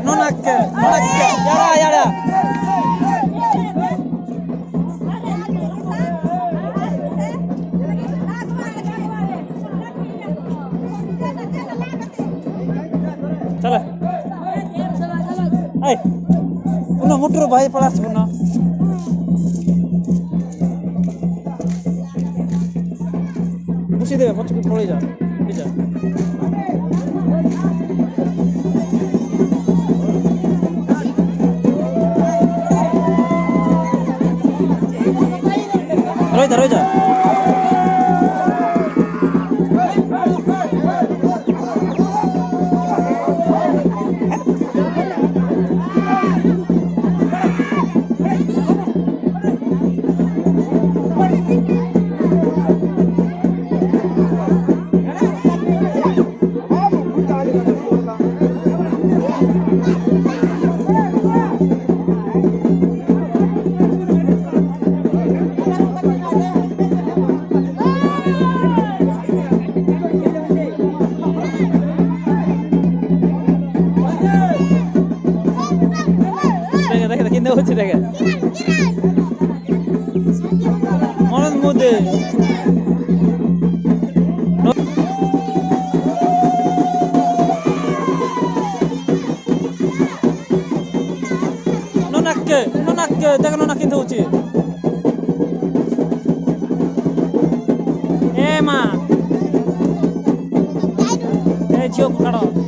Nonake. Yara. चला ay uno motor भाई पलास पुनो मुसी दे पछ को पड़े जा जा रोई जा कितने हो चलेगा मरद मुदे नोनाके देख नोना कितने होची ए मां ए जियो पकड़ो